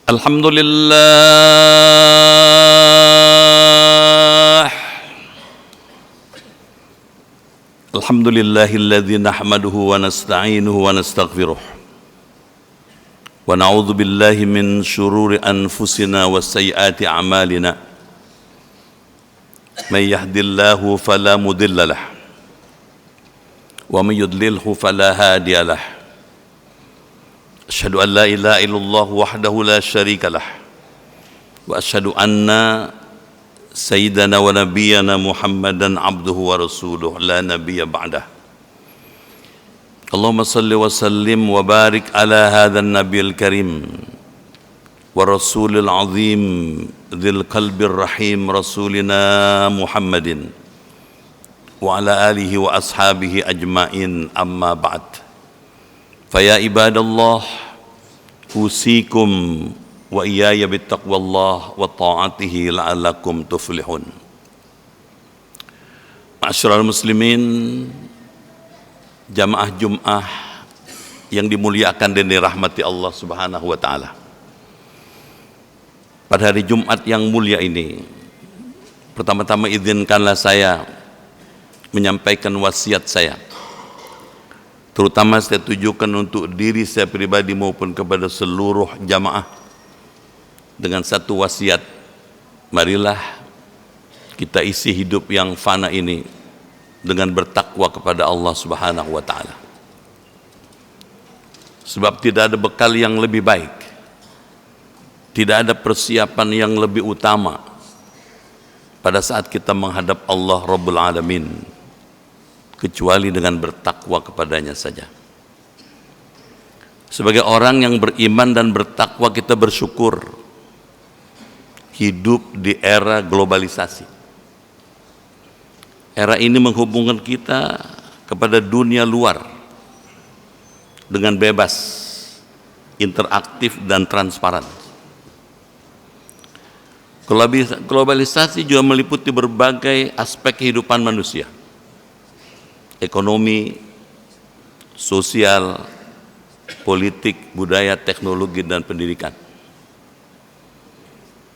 Alhamdulillah. Alhamdulillahilladzi nahmaduhu wa nasta'inuhu wa nastaghfiruh. Wa na'udzu billahi min syururi anfusina wa sayyiati a'malina. May yahdihillahu fala mudilla lahu wa may yudlilhu fala hadiya lahu. Asyhadu an la ilaha illallah wahdahu la syarika lah wa asyhadu anna sayyidana wa nabiyyana Muhammadan abduhu wa rasuluh la nabiyya ba'dah. Allahumma salli wa sallim wa barik ala hadzal nabiyil karim wa rasulil azim dzil qalbir rahim rasulina Muhammadin wa ala alihi wa ashabihi ajmain, amma ba'd. Faya ibadallah, usikum wa iyaya bittaqwallah wa ta'atihi la'allakum tuflihun. Ma'asyiral muslimin, jamaah Jum'ah yang dimuliakan dan dirahmati Allah Subhanahu wa taala. Pada hari Jumat yang mulia ini, pertama-tama izinkanlah saya menyampaikan wasiat saya, terutama saya tujukan untuk diri saya pribadi maupun kepada seluruh jamaah, dengan satu wasiat: marilah kita isi hidup yang fana ini dengan bertakwa kepada Allah Subhanahu wa taala. Sebab tidak ada bekal yang lebih baik, tidak ada persiapan yang lebih utama pada saat kita menghadap Allah Rabbul Alamin kecuali dengan bertakwa kepadanya saja. Sebagai orang yang beriman dan bertakwa, kita bersyukur hidup di era globalisasi. Era ini menghubungkan kita kepada dunia luar dengan bebas, interaktif dan transparan. Globalisasi juga meliputi berbagai aspek kehidupan manusia: ekonomi, sosial, politik, budaya, teknologi, dan pendidikan.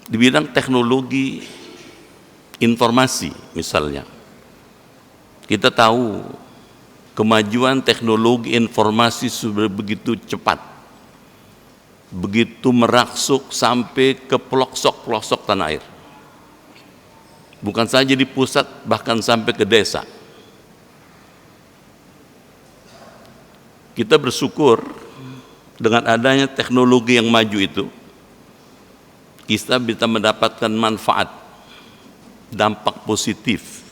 Di bidang teknologi informasi misalnya, kita tahu kemajuan teknologi informasi sudah begitu cepat, begitu merangsuk sampai ke pelosok-pelosok tanah air. Bukan saja di pusat, bahkan sampai ke desa. Kita bersyukur dengan adanya teknologi yang maju itu, kita bisa mendapatkan manfaat, dampak positif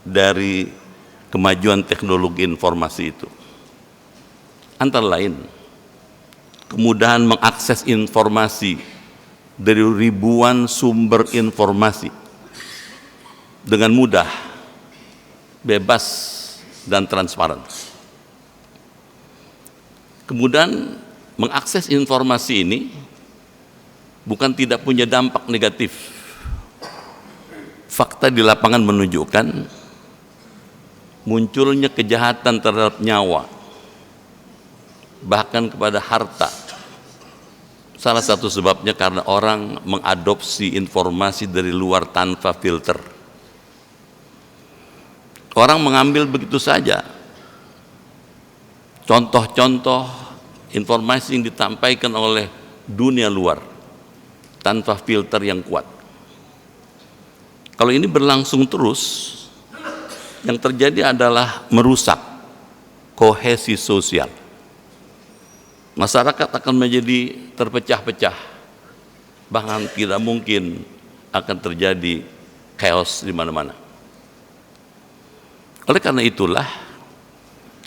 dari kemajuan teknologi informasi itu. Antara lain, kemudahan mengakses informasi dari ribuan sumber informasi dengan mudah, bebas, dan transparan. Kemudian mengakses informasi ini bukan tidak punya dampak negatif. Fakta di lapangan menunjukkan munculnya kejahatan terhadap nyawa, bahkan kepada harta. Salah satu sebabnya karena orang mengadopsi informasi dari luar tanpa filter. Orang mengambil begitu saja contoh-contoh informasi yang disampaikan oleh dunia luar tanpa filter yang kuat. Kalau ini berlangsung terus, yang terjadi adalah merusak kohesi sosial. Masyarakat akan menjadi terpecah-pecah, bahkan tidak mungkin akan terjadi chaos di mana-mana. Oleh karena itulah,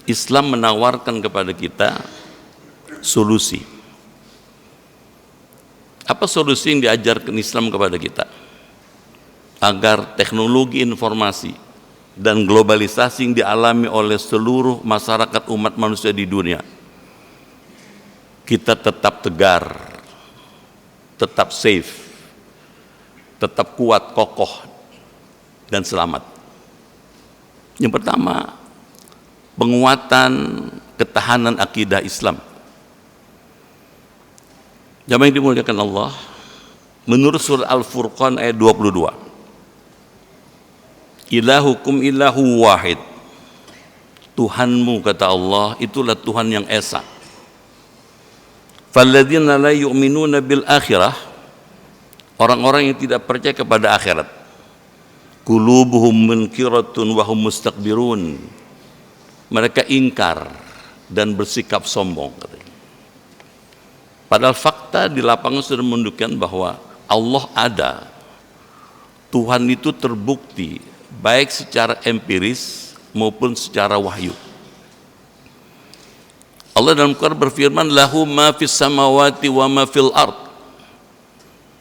Islam menawarkan kepada kita solusi. Apa solusi yang diajarkan Islam kepada kita? Agar teknologi informasi dan globalisasi yang dialami oleh seluruh masyarakat umat manusia di dunia, kita tetap tegar, tetap safe, tetap kuat, kokoh, dan selamat. Yang pertama, penguatan ketahanan akidah Islam. Jamaah yang dimuliakan Allah, menurut surah Al-Furqan ayat 22, ilahukum ilahu wahid, Tuhanmu kata Allah itulah Tuhan yang esa. Falladzina la yu'minuna bil akhirah, orang-orang yang tidak percaya kepada akhirat, qulubuhum munkiratun wa hum mustakbirun, mereka ingkar dan bersikap sombong katanya. Padahal fakta di lapangan sudah menunjukkan bahwa Allah ada, Tuhan itu terbukti baik secara empiris maupun secara wahyu. Allah dalam Quran berfirman, lahu ma fis samawati wa ma fil ard,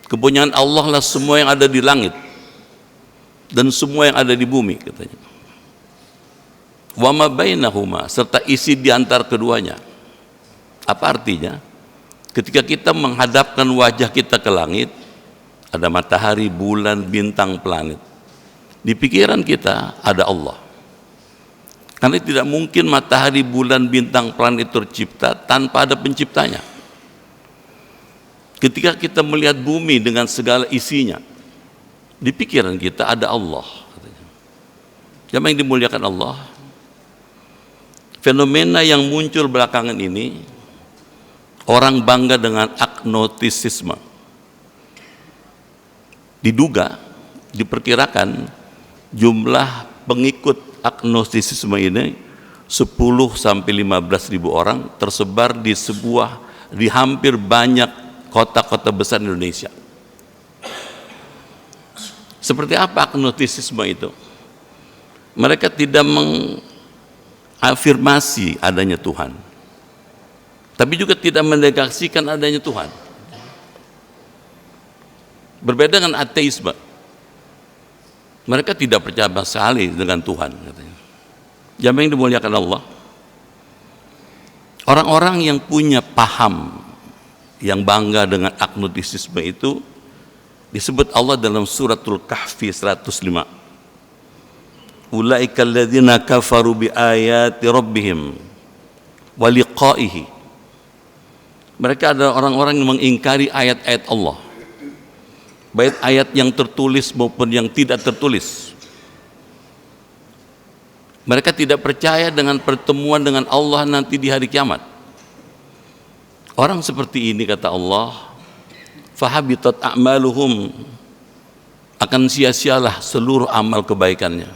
kepunyaan Allah lah semua yang ada di langit dan semua yang ada di bumi katanya. Wa ma bainahuma, serta isi di antar keduanya. Apa artinya? Ketika kita menghadapkan wajah kita ke langit, ada matahari, bulan, bintang, planet. Di pikiran kita ada Allah. Karena tidak mungkin matahari, bulan, bintang, planet tercipta tanpa ada penciptanya. Ketika kita melihat bumi dengan segala isinya, di pikiran kita ada Allah. Jamaah yang dimuliakan Allah, fenomena yang muncul belakangan ini, orang bangga dengan agnostisisme. Diduga, diperkirakan jumlah pengikut agnostisisme ini 10 sampai 15 ribu orang tersebar di hampir banyak kota-kota besar Indonesia. Seperti apa agnostisisme itu? Mereka tidak mengafirmasi adanya Tuhan, tapi juga tidak menegasikan adanya Tuhan. Berbeda dengan ateisme, mereka tidak percaya sekali dengan Tuhan katanya. Jamaah yang dimuliakan Allah, orang-orang yang punya paham, yang bangga dengan agnostisisme itu disebut Allah dalam suratul Kahfi 105. Ulaika alladzina kafaru bi ayati rabbihim wa liqa'ihi. Mereka adalah orang-orang yang mengingkari ayat-ayat Allah, baik ayat yang tertulis maupun yang tidak tertulis. Mereka tidak percaya dengan pertemuan dengan Allah nanti di hari kiamat. Orang seperti ini kata Allah, fahabitat a'maluhum, akan sia-sialah seluruh amal kebaikannya.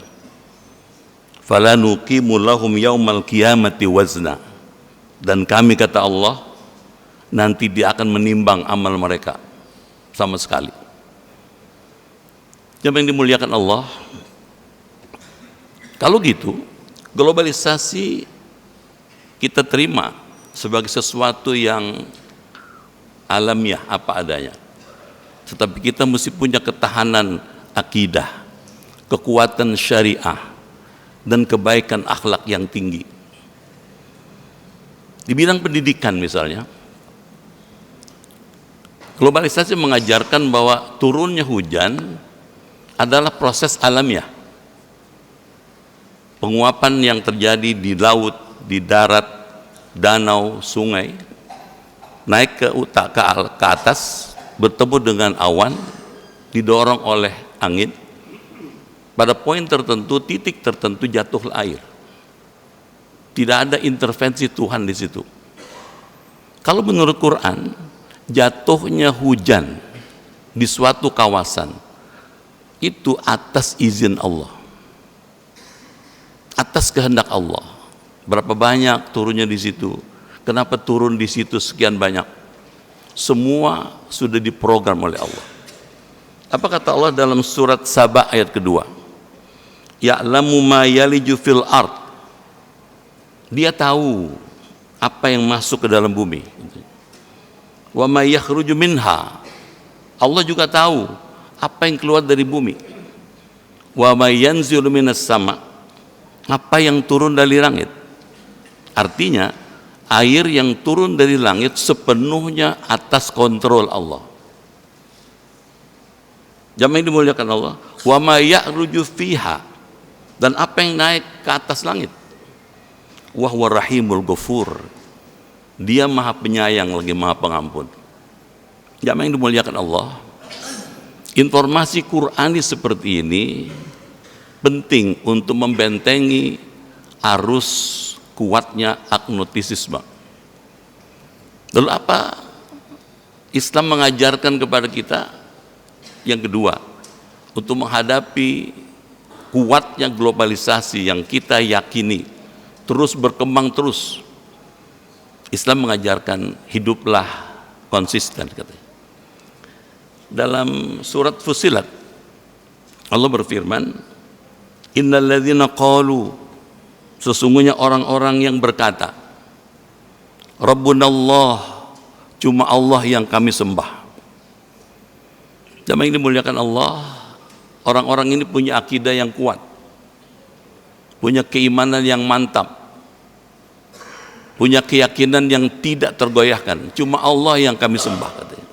Fala nuqimu lahum yaumal qiyamati wazna, dan kami kata Allah nanti dia akan menimbang amal mereka sama sekali. Jamaah yang dimuliakan Allah, kalau gitu globalisasi kita terima sebagai sesuatu yang alamiah apa adanya, tetapi kita mesti punya ketahanan akidah, kekuatan syariah, dan kebaikan akhlak yang tinggi. Di bidang pendidikan misalnya, globalisasi mengajarkan bahwa turunnya hujan adalah proses alamiah. Penguapan yang terjadi di laut, di darat, danau, sungai, naik ke atas, bertemu dengan awan, didorong oleh angin, pada poin tertentu, titik tertentu jatuh air. Tidak ada intervensi Tuhan di situ. Kalau menurut Quran, jatuhnya hujan di suatu kawasan itu atas izin Allah, atas kehendak Allah. Berapa banyak turunnya di situ? Kenapa turun di situ sekian banyak? Semua sudah diprogram oleh Allah. Apa kata Allah dalam surat Saba ayat kedua? Ya'lamu ma yaliju fil ard. Dia tahu apa yang masuk ke dalam bumi. Wa ma yakhruju minha. Allah juga tahu apa yang keluar dari bumi. Wa ma yanzilu minas sama, apa yang turun dari langit. Artinya air yang turun dari langit sepenuhnya atas kontrol Allah. Jamaah yang dimuliakan Allah, wa ma ya'ruju fiha, dan apa yang naik ke atas langit. Wa huwa rahimul ghafur, dia maha penyayang lagi maha pengampun. Jamaah yang dimuliakan Allah, informasi Qur'ani seperti ini penting untuk membentengi arus kuatnya agnostisisme. Lalu apa Islam mengajarkan kepada kita? Yang kedua, untuk menghadapi kuatnya globalisasi yang kita yakini terus berkembang terus, Islam mengajarkan hiduplah konsisten, katanya. Dalam surat Fussilat Allah berfirman, innal ladzina qalu, sesungguhnya orang-orang yang berkata, Rabbunallah, cuma Allah yang kami sembah. Jamaah yang dimuliakan Allah, orang-orang ini punya akidah yang kuat, punya keimanan yang mantap, punya keyakinan yang tidak tergoyahkan. Cuma Allah yang kami sembah, katanya.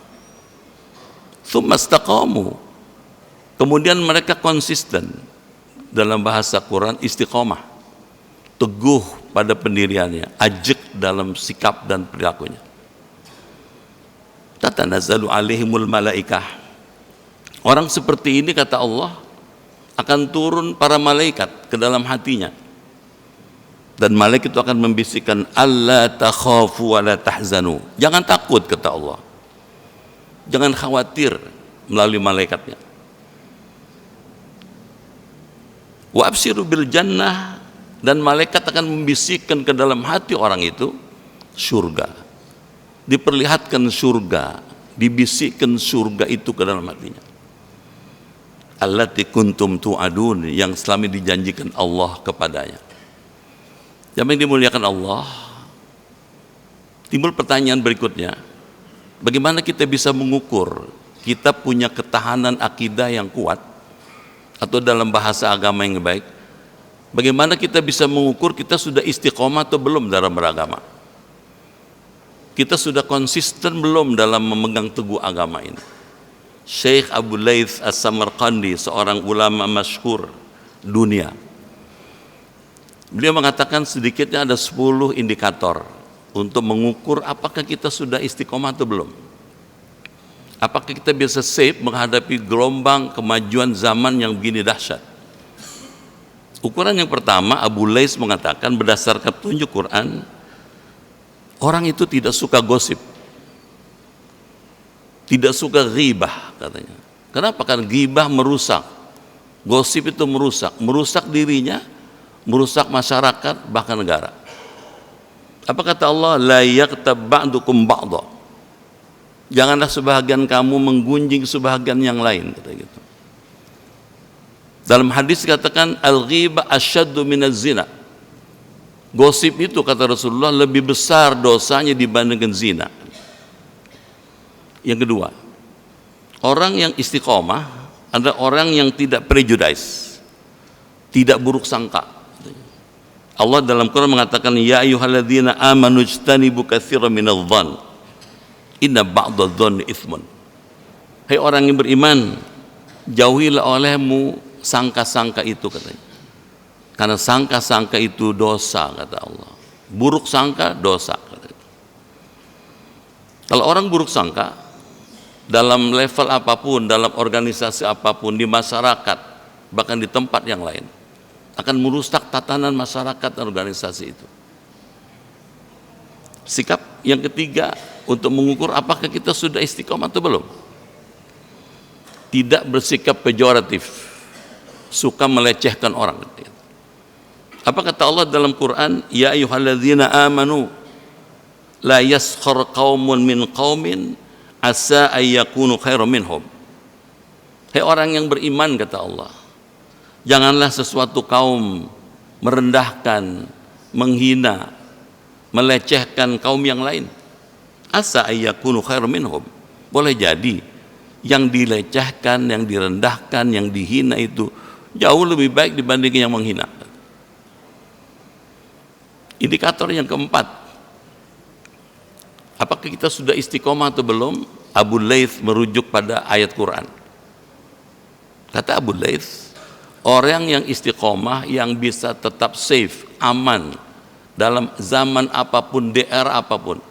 Tsumma istaqamu, kemudian mereka konsisten. Dalam bahasa Quran, istiqomah, teguh pada pendiriannya, ajak dalam sikap dan perilakunya. Tatanazzalu alaihimul malaikah, orang seperti ini, kata Allah, akan turun para malaikat ke dalam hatinya, dan malaikat itu akan membisikkan, alla takhafu wa la tahzanu, jangan takut, kata Allah, jangan khawatir, melalui malaikatnya. Wa abshiru bil jannah, dan malaikat akan membisikkan ke dalam hati orang itu surga, diperlihatkan surga, dibisikkan surga itu ke dalam hatinya. Allati kuntum tu'adun, yang selama ini dijanjikan Allah kepadanya. Yang dimuliakan Allah, timbul pertanyaan berikutnya, bagaimana kita bisa mengukur kita punya ketahanan akidah yang kuat, atau dalam bahasa agama yang baik, bagaimana kita bisa mengukur kita sudah istiqomah atau belum dalam beragama? Kita sudah konsisten belum dalam memegang teguh agama ini? Syekh Abu Laits As-Samarqandi, seorang ulama masyhur dunia, beliau mengatakan sedikitnya ada 10 indikator untuk mengukur apakah kita sudah istiqomah atau belum. Apakah kita bisa safe menghadapi gelombang kemajuan zaman yang begini dahsyat? Ukuran yang pertama, Abu Laits mengatakan berdasarkan petunjuk Quran, orang itu tidak suka gosip, tidak suka ghibah, katanya. Kenapa? Karena ghibah merusak, gosip itu merusak dirinya, merusak masyarakat, bahkan negara. Apa kata Allah? La yaghtab ba'dukum ba'dha, janganlah sebahagian kamu menggunjing sebahagian yang lain, kata gitu. Dalam hadis katakan al-ghibah asyaddu minaz zina, gosip itu, kata Rasulullah, lebih besar dosanya dibandingkan zina. Yang kedua, orang yang istiqomah adalah orang yang tidak prejudice, tidak buruk sangka. Allah dalam Quran mengatakan, ya ayyuhalladzina amanu ijtanibu katsiran minadh dhann inna ba'dadh dhanni itsmun. Hai orang yang beriman, jauhilah olehmu sangka-sangka itu, katanya. Karena sangka-sangka itu dosa, kata Allah. Buruk sangka dosa, katanya. Kalau orang buruk sangka dalam level apapun, dalam organisasi apapun, di masyarakat, bahkan di tempat yang lain, akan merusak tatanan masyarakat dan organisasi itu. Sikap yang ketiga untuk mengukur apakah kita sudah istiqomah atau belum, tidak bersikap pejoratif, suka melecehkan orang. Apa kata Allah dalam Quran? Ya ayyuhalladzina amanu la yaskhar qaumun min qaumin asa ayyakunu khairum minhum. Hai orang yang beriman, kata Allah, janganlah sesuatu kaum merendahkan, menghina, melecehkan kaum yang lain. Asa ayyakunu khairum minhum, boleh jadi yang dilecehkan, yang direndahkan, yang dihina itu jauh lebih baik dibandingkan yang menghina. Indikator yang keempat, apakah kita sudah istiqomah atau belum? Abu Laits merujuk pada ayat Quran. Kata Abu Laits, orang yang istiqomah, yang bisa tetap safe, aman dalam zaman apapun, daerah apapun,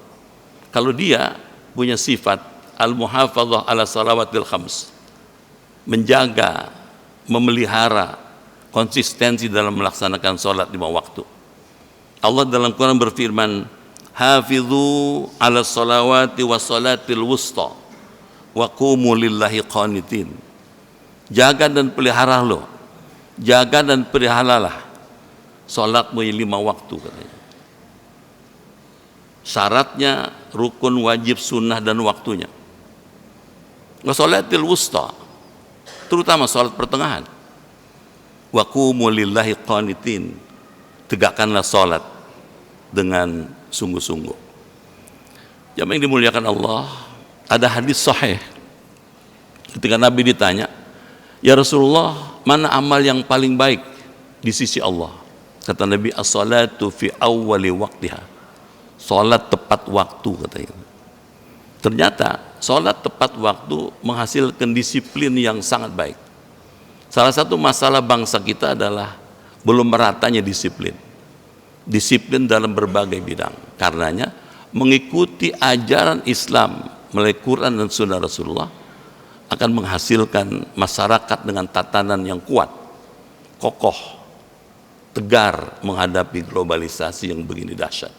kalau dia punya sifat al-muhafadzah ala salawatil khams, menjaga, memelihara konsistensi dalam melaksanakan sholat 5 waktu. Allah dalam Quran berfirman, hafidhu ala salawati wa salatil wusta wa qumu lillahi qanitin. Jaga dan pelihara lo, jaga dan peliharalah sholatmu 5 waktu katanya. Syaratnya rukun, wajib, sunnah, dan waktunya. Wa salatil wusta, terutama sholat pertengahan. Wa qumu lillahi qanitin, tegakkanlah sholat dengan sungguh-sungguh. Jamaah yang dimuliakan Allah, ada hadis sahih ketika Nabi ditanya, ya Rasulullah, mana amal yang paling baik di sisi Allah? Kata Nabi, as-salatu fi awwali waqtiha, salat tepat waktu katanya. Ternyata salat tepat waktu menghasilkan disiplin yang sangat baik. Salah satu masalah bangsa kita adalah belum meratanya disiplin dalam berbagai bidang. Karenanya mengikuti ajaran Islam melalui Quran dan Sunnah Rasulullah akan menghasilkan masyarakat dengan tatanan yang kuat, kokoh, tegar menghadapi globalisasi yang begini dahsyat.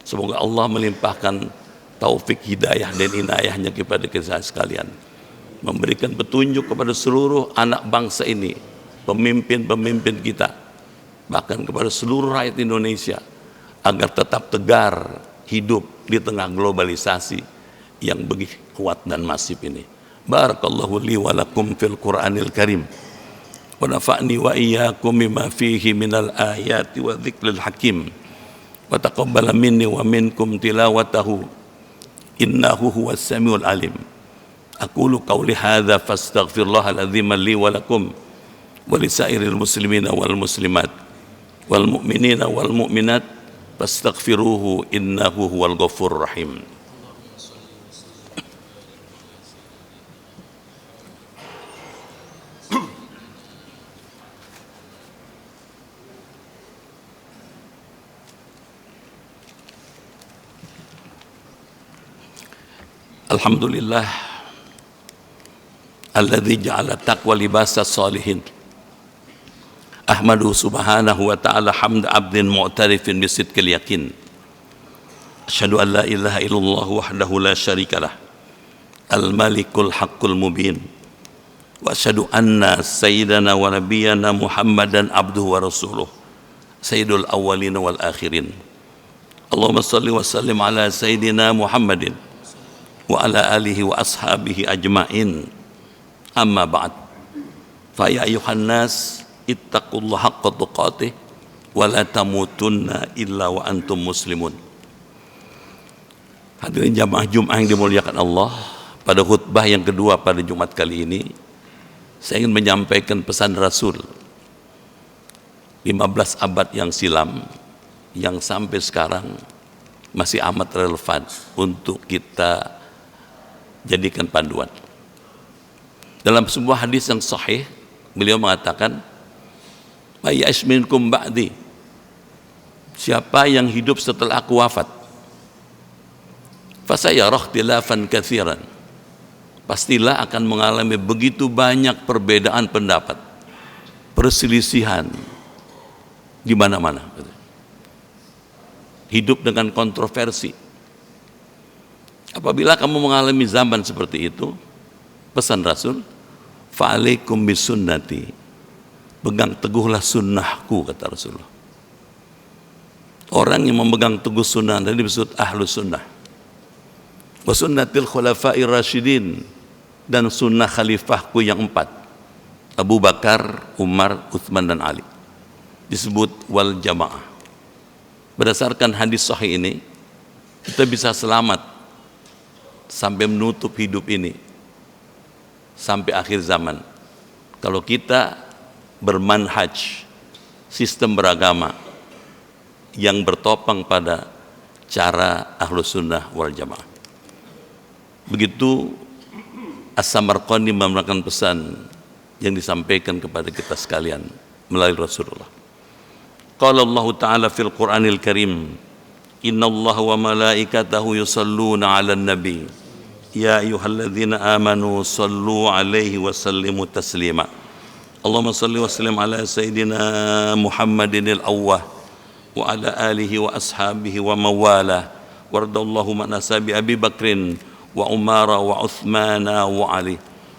Semoga Allah melimpahkan taufik, hidayah, dan inayahnya kepada kita sekalian, memberikan petunjuk kepada seluruh anak bangsa ini, pemimpin-pemimpin kita, bahkan kepada seluruh rakyat Indonesia, agar tetap tegar hidup di tengah globalisasi yang begitu kuat dan masif ini. Barakallahu li wa lakum fil Qur'anil Karim wa nafa'ni wa iyyakum mimma fihi minal ayati wa dzikril hakim wa taqabbala minni wa minkum tilawatahu innahu huwas samiul alim. Aqulu qawli hadza fastaghfirullahal azim li wa lakum wa lisairil muslimina wal muslimat wal mu'minina wal mu'minat fastaghfiruhu innahu huwal ghafurur rahim. Alhamdulillah alladzi ja'ala taqwa libasas salihin. Ahmadu subhanahu wa ta'ala hamda abdin mu'tarifin bisidqil yakin. Asyhadu an la ilaha illallah wahdahu la syarikalah, al-malikul haqqul mubin. Wa asyhadu anna sayyidana wa nabiyyana Muhammadan abduhu wa rasuluh, sayyidul awwalin wal akhirin. Allahumma shalli wa sallim ala sayyidina Muhammadin wa ala alihi wa ashabihi ajma'in. Amma ba'd. Fa ya ayuhan nas ittaqullaha haqqa tuqatih wa la tamutunna illa wa antum muslimun. Hadirin jamaah Jumat yang dimuliakan Allah, pada khutbah yang kedua pada Jumat kali ini saya ingin menyampaikan pesan Rasul 15 abad yang silam yang sampai sekarang masih amat relevan untuk kita jadikan panduan. Dalam sebuah hadis yang sahih, beliau mengatakan, "May ya'ish minkum ba'di." Siapa yang hidup setelah aku wafat, fasayara ikhtilafan katsiran. Pastilah akan mengalami begitu banyak perbedaan pendapat, perselisihan di mana-mana. Hidup dengan kontroversi. Apabila kamu mengalami zaman seperti itu, pesan Rasul, fa'alaikum bisunnati, pegang teguhlah sunnahku, kata Rasulullah. Orang yang memegang teguh sunnah tadi disebut ahlu sunnah. Wa sunnatil khulafa'ir rasyidin, dan sunnah khalifahku yang 4, Abu Bakar, Umar, Utsman, dan Ali, disebut wal jamaah. Berdasarkan hadis sahih ini, kita bisa selamat sampai menutup hidup ini, sampai akhir zaman, kalau kita bermanhaj, sistem beragama yang bertopang pada cara ahlus sunnah wal jamaah. Begitu As-Samarqandi memberikan pesan yang disampaikan kepada kita sekalian melalui Rasulullah. Qala Allah Ta'ala fil Qur'anil Karim, inna Allah wa malaikatahu yusalluna 'alan nabi يا أيها الذين آمنوا صلوا عليه وسلموا تسليما اللهم صل وسلم على سيدنا محمد الأوه وعلى آله وأصحابه ومواله وارض اللهم عن أصحاب أبي بكر وعمر وعثمان وعلي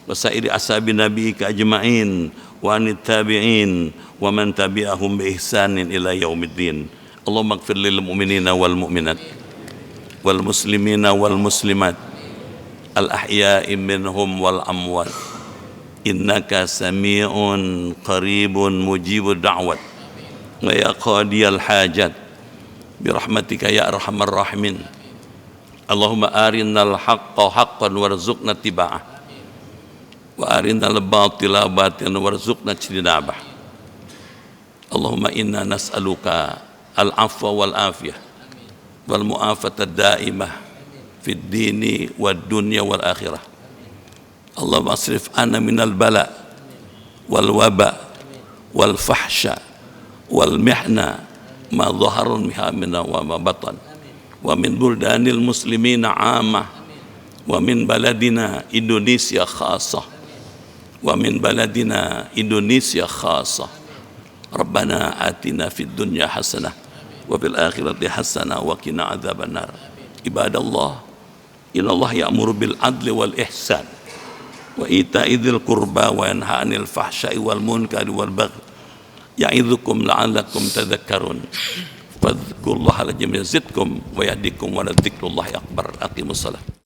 وسائر أصحاب نبيك أجمعين وعن التابعين ومن تبعهم بإحسان إلى يوم الدين اللهم اغفر للمؤمنين والمؤمنات والمسلمين والمسلمات الأحياء منهم والأموات إنك سميع قريب مجيب الدعوات ويا قاضي الحاجات برحمتك يا أرحم الراحمين اللهم أرنا الحق حقا وارزقنا اتباعه وأرنا الباطل باطلا وارزقنا اجتنابه اللهم إنا نسألك العفو والعافية والمعافاة الدائمة في الدين والدنيا والآخرة اللهم اصرف عنا من البلاء والوباء والفحشاء والمحنة ما ظهر منها وما بطن ومن بلدان المسلمين عامة ومن بلدنا إندونيسيا خاصة ومن بلدنا إندونيسيا خاصة ربنا آتنا في الدنيا حسنة وفي الآخرة حسنة وقنا عذاب النار عباد الله إن الله يأمر بالعدل والإحسان وإيتاء ذي القربى وينهى عن الفحشاء والمنكر والبغي يعظكم لعلكم تذكرون فاذكروا الله العظيم يزدكم ويهديكم ولذكر الله أكبر أقيموا الصلاة